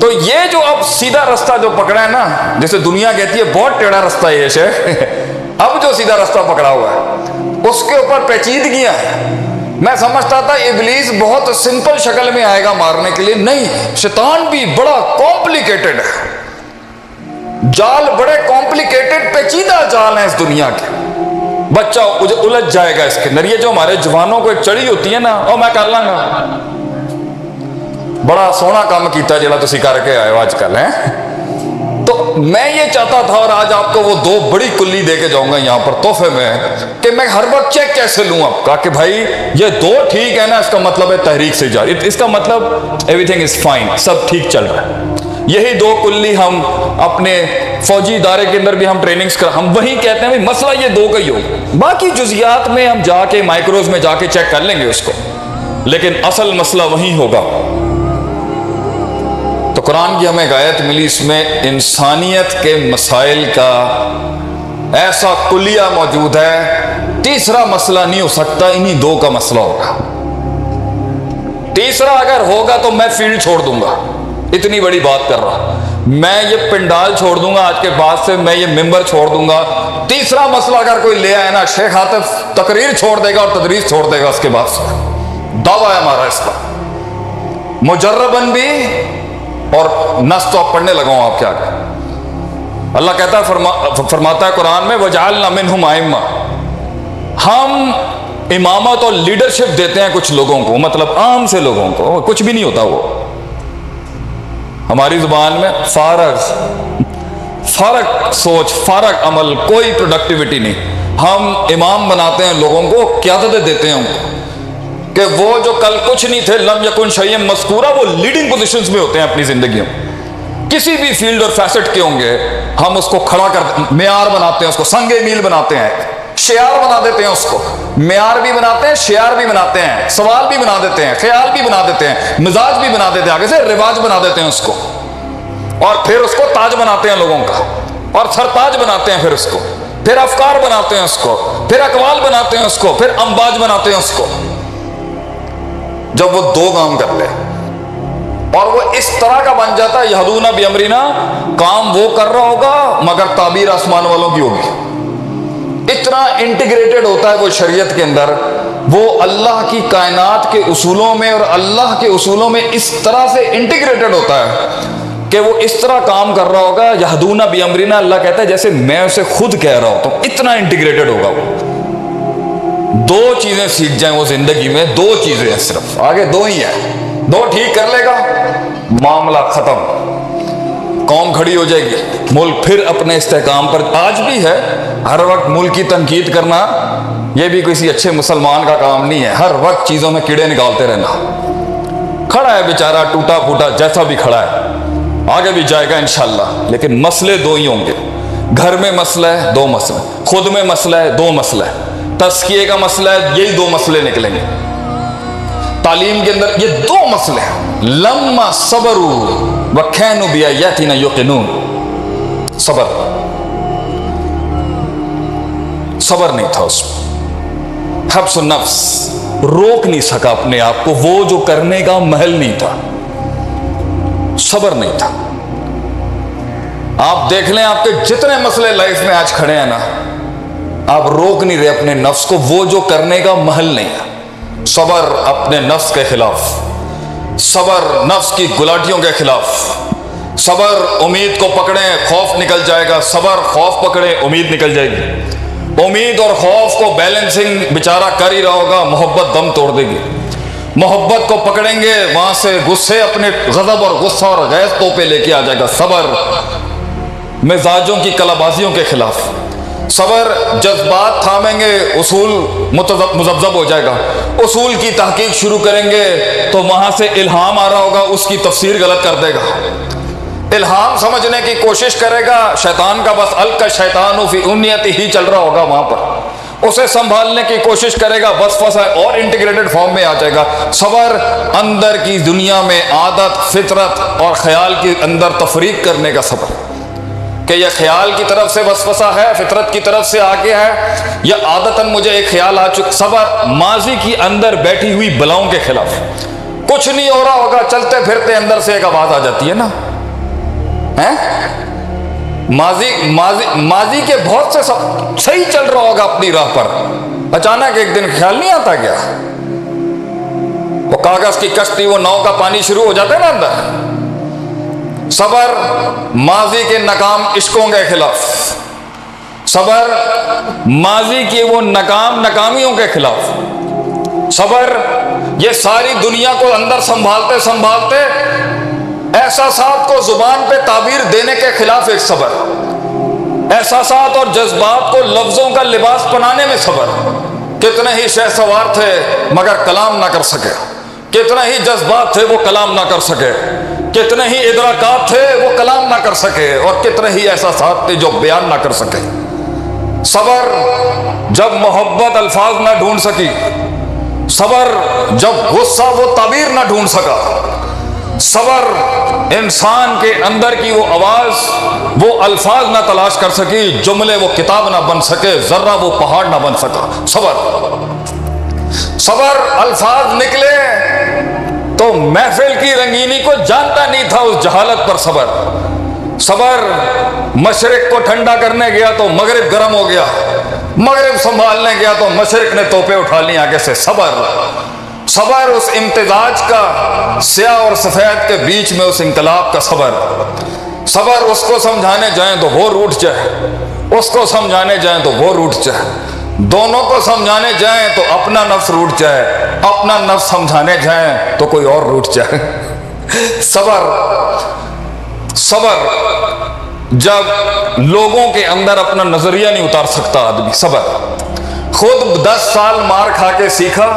تو یہ جو اب سیدھا رستہ جو پکڑا ہے نا، جیسے دنیا کہتی ہے بہت ٹیڑھا رستہ یہ ہے، اب جو سیدھا رستہ پکڑا ہوا ہے اس کے اوپر پیچیدگیاں ہیں۔ میں سمجھتا تھا ابلیس بہت سمپل شکل میں آئے گا مارنے کے لیے، نہیں، شیطان بھی بڑا کمپلیکیٹڈ ہے، جال بڑے کمپلیکیٹڈ پیچیدہ جال ہیں اس دنیا کے، بچہ الجھ جائے گا اس کے اندر۔ یہ جو ہمارے جوانوں کو ایک چڑی ہوتی ہے نا، او میں کر لاں گا، بڑا سونا کام کیتا جڑا تسی کر کے آئے ہو آج کل ہیں۔ تو میں یہ چاہتا تھا، اور آج آپ کو وہ 2 بڑی کلی دے کے جاؤں گا یہاں پر تحفے میں، کہ میں ہر وقت چیک کیسے لوں آپ کا کہ بھائی یہ 2 ٹھیک ہے نا، اس کا مطلب ہے تحریک سے جاری، اس کا مطلب ایوری تھنگ از فائن، سب ٹھیک چل رہا ہے۔ یہی 2 کلی ہم اپنے فوجی ادارے کے اندر بھی ہم ٹریننگز ہم وہی کہتے ہیں مسئلہ یہ 2 کا ہی ہو، باقی جزیات میں ہم جا کے مائکروز میں جا کے چیک کر لیں گے اس کو، لیکن اصل مسئلہ وہی ہوگا۔ تو قرآن کی ہمیں ایک آیت ملی، اس میں انسانیت کے مسائل کا ایسا کلیہ موجود ہے، تیسرا مسئلہ نہیں ہو سکتا، انہی 2 کا مسئلہ ہوگا۔ تیسرا اگر ہوگا تو میں فیلڈ چھوڑ دوں گا، اتنی بڑی بات کر رہا، میں یہ پنڈال چھوڑ دوں گا، آج کے بعد سے میں یہ ممبر چھوڑ دوں گا۔ تیسرا مسئلہ اگر کوئی لے آئے نا، شیخ عاطف تقریر چھوڑ دے گا اور تدریس چھوڑ دے گا، اس کے بعد سے دعویٰ ہے ہمارا اس کا، مجرباً بھی، اور نص تو آپ پڑھنے لگا ہوں آپ کے آگے۔ اللہ کہتا ہے، فرماتا ہے قرآن میں، وَجَعَلْنَا مِنْهُمْ أَئِمَّةً، ہم امامت اور لیڈرشپ دیتے ہیں کچھ لوگوں کو، مطلب عام سے لوگوں کو، کچھ بھی نہیں ہوتا وہ، ہماری زبان میں فارغ سوچ، فارغ عمل، کوئی پروڈکٹیوٹی نہیں، ہم امام بناتے ہیں لوگوں کو، قیادتیں دیتے ہیں ان کو، کہ وہ جو کل کچھ نہیں تھے، لم یکن شیئا مذکورا، وہ لیڈنگ پوزیشنز میں ہوتے ہیں اپنی زندگیوں، کسی بھی فیلڈ اور فیسٹ کے ہوں گے، ہم اس کو کھڑا کر معیار بناتے ہیں، اس کو سنگ میل بناتے ہیں، شعار بنا دیتے ہیں، اس کو معیار بھی بناتے ہیں، شعار بھی بناتے ہیں، سوال بھی بنا دیتے ہیں، خیال بھی بنا دیتے ہیں، مزاج بھی بنا دیتے ہیں، آگے سے رواج بنا دیتے ہیں اس کو، اور پھر اس کو تاج بناتے ہیں لوگوں کا، اور سرتاج بناتے ہیں، پھر اس کو، پھر افکار بناتے ہیں اس کو، پھر اقوال بناتے ہیں اس کو، پھر امواج بناتے ہیں اس کو۔ جب وہ 2 کام کر لے اور وہ اس طرح کا بن جاتا ہے، یہدون بامرنا، کام وہ کر رہا ہوگا مگر تعبیر آسمان والوں کی ہوگی، اتنا انٹیگریٹڈ ہوتا ہے وہ شریعت کے اندر، وہ اللہ کی کائنات کے اصولوں میں اور اللہ کے اصولوں میں اس طرح سے انٹیگریٹڈ ہوتا ہے کہ وہ اس طرح کام کر رہا ہوگا، یہدون بامرنا، اللہ کہتا ہے جیسے میں اسے خود کہہ رہا ہوتا ہوں، اتنا انٹیگریٹڈ ہوگا وہ۔ 2 چیزیں سیکھ جائیں وہ زندگی میں، 2 چیزیں ہیں صرف، آگے 2 ہی ہیں، 2 ٹھیک کر لے گا، معاملہ ختم، قوم کھڑی ہو جائے گی، ملک پھر اپنے استحکام پر۔ آج بھی ہے، ہر وقت ملک کی تنقید کرنا یہ بھی کسی اچھے مسلمان کا کام نہیں ہے، ہر وقت چیزوں میں کیڑے نکالتے رہنا۔ کھڑا ہے بیچارہ ٹوٹا پھوٹا جیسا بھی کھڑا ہے، آگے بھی جائے گا انشاءاللہ، لیکن مسئلے 2 ہی ہوں گے، گھر میں مسئلہ ہے 2 مسئلے، خود میں مسئلہ ہے 2 مسئلہ ہے، تزکیے کا مسئلہ ہے، یہی 2 مسئلے نکلیں گے، تعلیم کے اندر یہ 2 مسئلے ہیں۔ لما صبروا وكانوا بآياتنا يوقنون، صبر نہیں تھا اس میں، حبس النفس، روک نہیں سکا اپنے آپ کو، وہ جو کرنے کا محل نہیں تھا، صبر نہیں تھا۔ آپ دیکھ لیں آپ کے جتنے مسئلے لائف میں آج کھڑے ہیں نا، آپ روک نہیں رہے اپنے نفس کو، وہ جو کرنے کا محل نہیں ہے۔ صبر اپنے نفس کے خلاف، صبر نفس کی گلاٹیوں کے خلاف، صبر امید کو پکڑیں خوف نکل جائے گا، صبر خوف پکڑے امید نکل جائے گی، امید اور خوف کو بیلنسنگ بیچارہ کر ہی رہا ہوگا، محبت دم توڑ دے گی، محبت کو پکڑیں گے وہاں سے غصے، اپنے غضب اور غصہ اور غیظ تو پہ لے کے آ جائے گا۔ صبر مزاجوں کی کلابازیوں کے خلاف، صبر جذبات تھامیں گے اصول مذبذب ہو جائے گا، اصول کی تحقیق شروع کریں گے تو وہاں سے الہام آ رہا ہوگا، اس کی تفسیر غلط کر دے گا، الہام سمجھنے کی کوشش کرے گا، شیطان کا بس القى الشیطان فی امنیتہ ہی چل رہا ہوگا وہاں پر، اسے سنبھالنے کی کوشش کرے گا، بس فسا اور انٹیگریٹڈ فارم میں آ جائے گا۔ صبر اندر کی دنیا میں عادت، فطرت اور خیال کے اندر تفریق کرنے کا صبر، کہ یہ خیال کی طرف سے وسوسہ ہے، فطرت کی طرف سے آگے ہے، یا عادتاً مجھے ایک خیال آ چکا۔ صبر ماضی کی اندر بیٹھی ہوئی بلاؤں کے خلاف، کچھ نہیں ہو رہا ہوگا، چلتے پھرتے اندر سے ایک آواز آ جاتی ہے نا، ہیں؟ ماضی کے بہت سے سب صحیح چل رہا ہوگا اپنی راہ پر، اچانک ایک دن خیال نہیں آتا کیا؟ وہ کاغذ کی کشتی، وہ ناؤ کا پانی شروع ہو جاتا ہے نا اندر۔ صبر ماضی کے ناکام عشقوں کے خلاف، صبر ماضی کی وہ ناکامیوں کے خلاف، صبر یہ ساری دنیا کو اندر سنبھالتے سنبھالتے احساسات کو زبان پہ تعبیر دینے کے خلاف ایک صبر، احساسات اور جذبات کو لفظوں کا لباس بنانے میں صبر۔ کتنے ہی شہ سوار تھے مگر کلام نہ کر سکے، کتنے ہی جذبات تھے وہ کلام نہ کر سکے، کتنے ہی ادراکات تھے وہ کلام نہ کر سکے، اور کتنے ہی احساسات تھے جو بیان نہ کر سکے۔ صبر جب محبت الفاظ نہ ڈھونڈ سکی، صبر جب غصہ وہ تعبیر نہ ڈھونڈ سکا، صبر انسان کے اندر کی وہ آواز وہ الفاظ نہ تلاش کر سکی، جملے وہ کتاب نہ بن سکے، ذرہ وہ پہاڑ نہ بن سکا۔ صبر الفاظ نکلے تو محفل کی رنگینی کو جانتا نہیں تھا، اس جہالت پر صبر مشرق کو ٹھنڈا کرنے گیا تو مغرب گرم ہو گیا، مغرب سنبھالنے گیا تو مشرق نے توپیں اٹھا لی آگے سے۔ صبر اس امتزاج کا، سیاہ اور سفید کے بیچ میں اس انقلاب کا صبر اس کو سمجھانے جائیں تو وہ روٹھ جائے، اس کو سمجھانے جائیں تو وہ روٹھ جائے، دونوں کو سمجھانے جائیں تو اپنا نفس روٹھ جائے، اپنا نفس سمجھانے جائیں تو کوئی اور روٹھ جائے۔ صبر جب لوگوں کے اندر اپنا نظریہ نہیں اتار سکتا آدمی، خود 10 سال مار کھا کے سیکھا،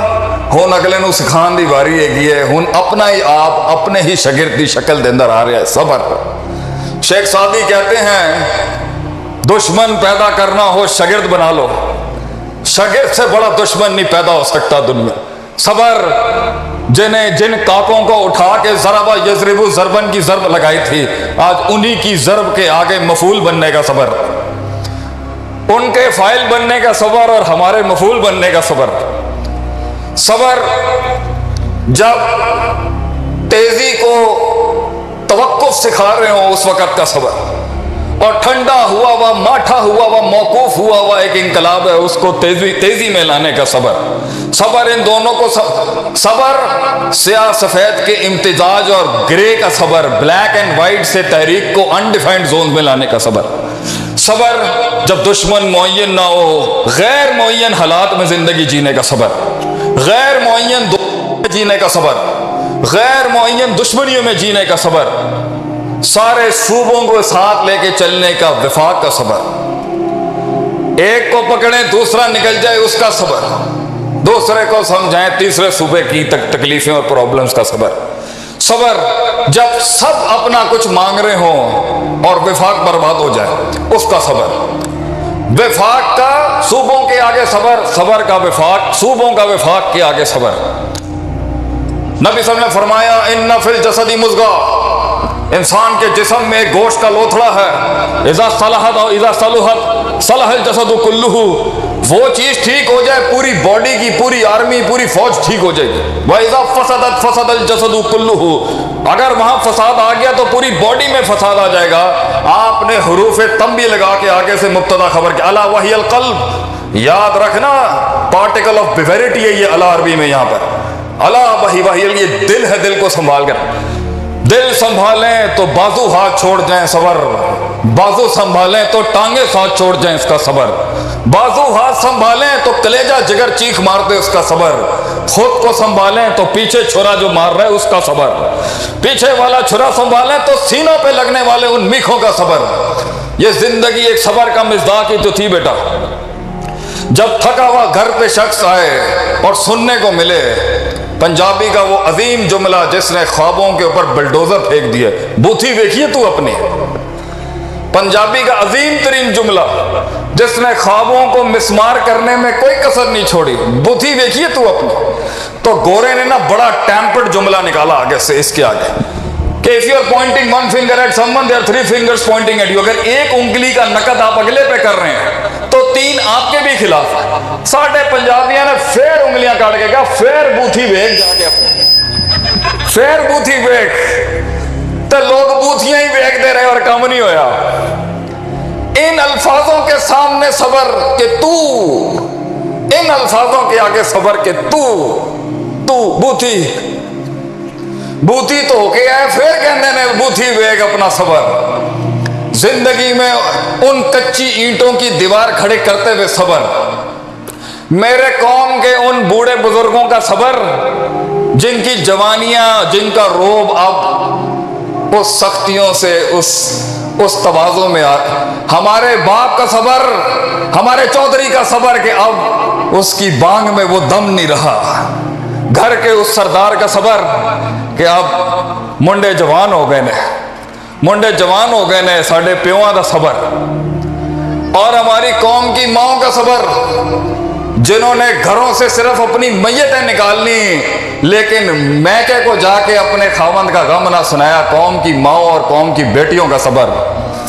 ہن اگلے نو سکھان دی واری ہے ہے، ہن اپنا ہی آپ اپنے ہی شاگرد دی شکل دے اندر آ رہا ہے۔ صبر شیخ سعدی کہتے ہیں دشمن پیدا کرنا ہو شاگرد بنا لو، شاگرد سے بڑا دشمن نہیں پیدا ہو سکتا دنیا۔ صبر جن کاکوں کو اٹھا کے ضربہ یضرب ضربن کی ضرب لگائی تھی، آج انہی کی ضرب کے آگے مفعول بننے کا صبر، ان کے فاعل بننے کا صبر اور ہمارے مفعول بننے کا صبر جب تیزی کو توقف سکھا رہے ہوں اس وقت کا صبر، اور ٹھنڈا ہوا ہوا ماٹھا ہوا ہوا موقوف ہوا ہوا ایک انقلاب ہے، اس کو تیزی میں لانے کا صبر ان دونوں کو صبر سیاہ سفید کے امتزاج اور گرے کا صبر، بلیک اینڈ وائٹ سے تحریک کو انڈیفائنڈ زون میں لانے کا صبر جب دشمن معین نہ ہو، غیر معین حالات میں زندگی جینے کا صبر، غیر معین جینے کا صبر، غیر معین دشمنیوں میں جینے کا صبر، سارے صوبوں کو ساتھ لے کے چلنے کا وفاق کا صبر، ایک کو پکڑیں دوسرا نکل جائے اس کا صبر، دوسرے کو سمجھائیں تیسرے صوبے کی تکلیفیں اور پرابلمز کا صبر جب سب اپنا کچھ مانگ رہے ہوں اور وفاق برباد ہو جائے اس کا صبر، وفاق کا صوبوں کے آگے صبر کا وفاق، صوبوں کا وفاق کے آگے صبر۔ نبی صلی اللہ علیہ وسلم نے فرمایا ان فی الجسد مضغہ، انسان کے جسم میں ایک گوشت کا لوتھڑا ہے، اذا صلحت اور اذا صلحت صلح الجسد کلہ، وہ چیز ٹھیک ہو جائے پوری باڈی کی، پوری آرمی، پوری فوج ٹھیک ہو جائے گی، وَإِذَا فَسَدَتْ فَسَدَ الْجَسَدُ كُلُّهُ، اگر وہاں فساد آ گیا تو پوری باڈی میں فساد آ جائے گا۔ آپ نے حروف تنبیہ لگا کے آگے سے مبتدا خبر کیا، الا وہی القلب، یاد رکھنا پارٹیکل آف بیویریٹی ہے یہ الا عربی میں، یہاں پر الا وہی یہ دل ہے، دل کو سنبھال کر، دل سنبھالیں تو بازو ہاتھ چھوڑ جائیں صبر، بازو سنبھالیں تو ٹانگیں ساتھ چھوڑ جائیں اس کا صبر، بازو ہاتھ سنبھالیں تو کلیجہ جگر چیخ مارتے اس کا صبر، خود کو سنبھالیں تو پیچھے چھرا جو مار رہا ہے اس کا صبر، پیچھے والا چھرا سنبھالیں تو سینوں پہ لگنے والے ان میخوں کا صبر۔ یہ زندگی ایک صبر کا مصداق ہی تو تھی بیٹا۔ جب تھکا ہوا گھر پہ شخص آئے اور سننے کو ملے پنجابی کا وہ عظیم جملہ جس نے خوابوں کے اوپر بلڈوزر پھینک دیے، بوتھی دیکھیے تو اپنی، پنجابی کا عظیم ترین جملہ جس نے خوابوں کو مسمار کرنے میں کوئی کسر نہیں چھوڑی، بوتھی دیکھیے تو اپنی۔ تو گورے نے نا بڑا ٹیمپرڈ جملہ نکالا آگے سے اس کے آگے کہ if you are pointing one finger at someone there are 3 fingers pointing at you، اگر ایک انگلی کا نقد آپ اگلے پہ کر رہے ہیں تو 3 آپ کے بھی خلاف ہیں۔ ساڑھے پنجابیاں نے پھر انگلیاں کاٹ کے کہا پھر بوتھی ویک جا کے، پھر بوتھی ویک، تو لوگ بوتھیاں ہی ویک کہتے رہے اور کم نہیں ہویا. ان الفاظوں کے سامنے صبر کہ تو، ان الفاظوں کے آگے صبر کہ تو بوتھی تو ہو کے آئے پھر کہنے نے بوتھی ویگ اپنا صبر. زندگی میں ان کچی اینٹوں کی دیوار کھڑے کرتے ہوئے صبر. میرے قوم کے ان بوڑھے بزرگوں کا صبر جن کی جوانیاں، جن کا روب اب اس سختیوں سے اس تواضع میں ہمارے باپ کا صبر، ہمارے چودھری کا صبر کہ اب اس کی بانگ میں وہ دم نہیں رہا. گھر کے اس سردار کا صبر کہ اب منڈے جوان ہو گئے نے ساڈے پیواں دا صبر. اور ہماری قوم کی ماؤں کا صبر جنہوں نے گھروں سے صرف اپنی میتیں نکالنی لیکن میکے کو جا کے اپنے خاوند کا غم نہ سنایا. قوم کی ماؤں اور قوم کی بیٹیوں کا صبر.